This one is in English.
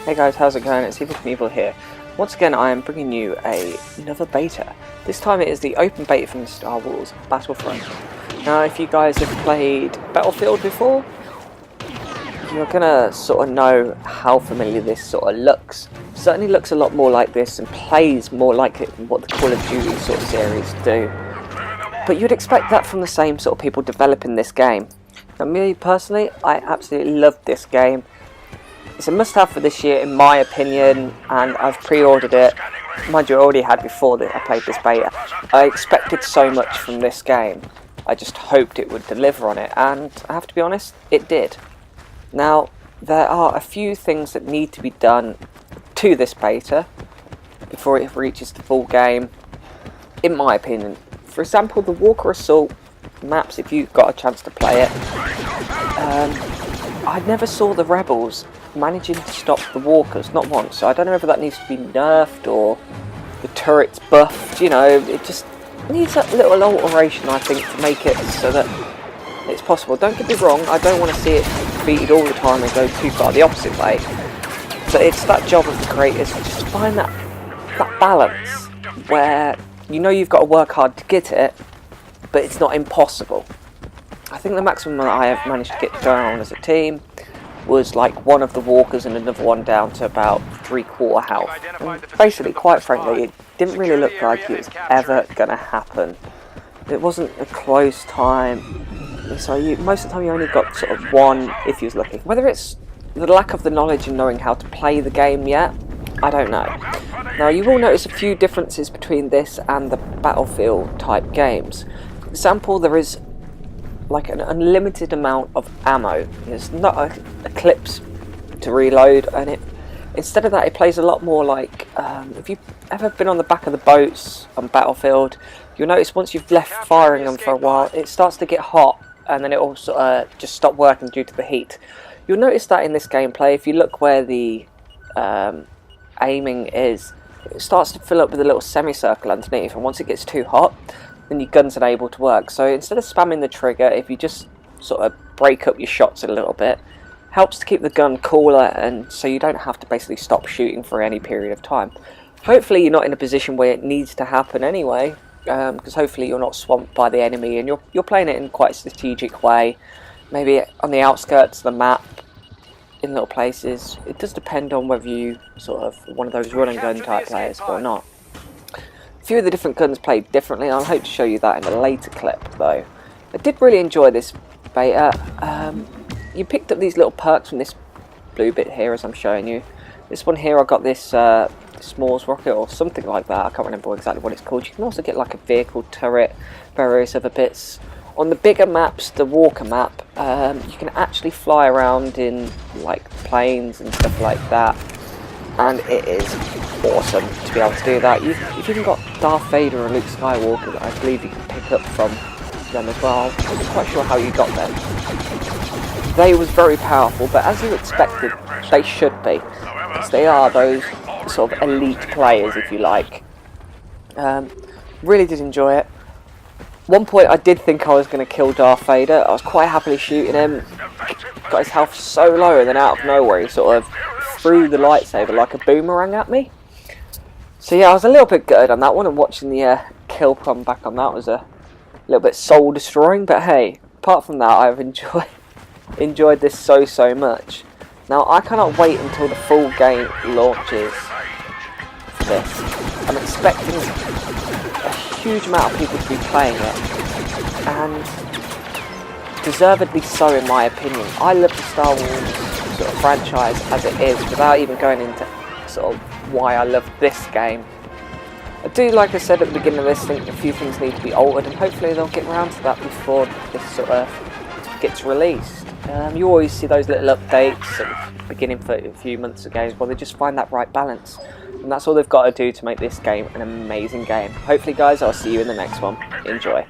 Hey guys, how's it going? It's Evil here. Once again, I am bringing you another beta. This time it is the open beta from Star Wars Battlefront. Now, if you guys have played Battlefield before, you're gonna sort of know how familiar this sort of looks. Certainly looks a lot more like this and plays more like it than what the Call of Duty sort of series do. But you'd expect that from the same sort of people developing this game. Now, me personally, I absolutely love this game. It's a must-have for this year, in my opinion, and I've pre-ordered it. Mind you, I already had before that I played this beta. I expected so much from this game. I just hoped it would deliver on it, and I have to be honest, it did. Now, there are a few things that need to be done to this beta before it reaches the full game, in my opinion. For example, the Walker Assault maps, if you've got a chance to play it, I never saw the rebels managing to stop the walkers, not once. So I don't know whether that needs to be nerfed or the turrets buffed. You know, it just needs a little alteration, I think, to make it so that it's possible. Don't get me wrong, I don't want to see it defeated all the time and go too far the opposite way. So it's that job of the creators to just find that balance where you know you've got to work hard to get it, but it's not impossible. I think the maximum that I have managed to get going on as a team was like one of the walkers and another one down to about 3/4 health. And basically, quite frankly, it didn't really look like it was ever going to happen. It wasn't a close time, so most of the time you only got sort of one if you was lucky. Whether it's the lack of the knowledge and knowing how to play the game yet, I don't know. Now, you will notice a few differences between this and the Battlefield type games. For example, there is like an unlimited amount of ammo. There's not a clips to reload, and instead of that it plays a lot more like if you've ever been on the back of the boats on Battlefield, you'll notice once you've left firing them for a while it starts to get hot and then it will just stop working due to the heat. You'll notice that in this gameplay. If you look where the aiming is, it starts to fill up with a little semicircle underneath, and once it gets too hot then your gun's unable to work. So instead of spamming the trigger, if you just sort of break up your shots a little bit, helps to keep the gun cooler, and so you don't have to basically stop shooting for any period of time. Hopefully you're not in a position where it needs to happen anyway, because hopefully you're not swamped by the enemy and you're playing it in quite a strategic way, maybe on the outskirts of the map, in little places. It does depend on whether you sort of one of those run and gun type players or not. A few of the different guns played differently. I'll hope to show you that in a later clip though. I did really enjoy this beta. You picked up these little perks from this blue bit here, as I'm showing you. This one here, I got this s'mores rocket or something like that. I can't remember exactly what it's called. You can also get like a vehicle turret, various other bits. On the bigger maps, the Walker map, you can actually fly around in like planes and stuff like that, and it is awesome to be able to do that. You've even got Darth Vader and Luke Skywalker that I believe you can pick up from them as well. I wasn't quite sure how you got them. They was very powerful, but as you expected, they should be, because they are those sort of elite players, if you like. Really did enjoy it. One point I did think I was going to kill Darth Vader. I was quite happily shooting him, got his health so low, and then out of nowhere he sort of threw the lightsaber like a boomerang at me. So yeah, I was a little bit gutted on that one, and watching the kill come back on that was a little bit soul destroying, but hey, apart from that, I've enjoyed this so much. Now, I cannot wait until the full game launches for this. I'm expecting a huge amount of people to be playing it, and deservedly so in my opinion. I love the Star Wars sort of franchise as it is, without even going into sort of why I love this game. I do, like I said at the beginning of this, think a few things need to be altered, and hopefully they'll get around to that before this sort of gets released. You always see those little updates at the beginning for a few months of games, well, they just find that right balance, and that's all they've got to do to make this game an amazing game. Hopefully guys, I'll see you in the next one. Enjoy.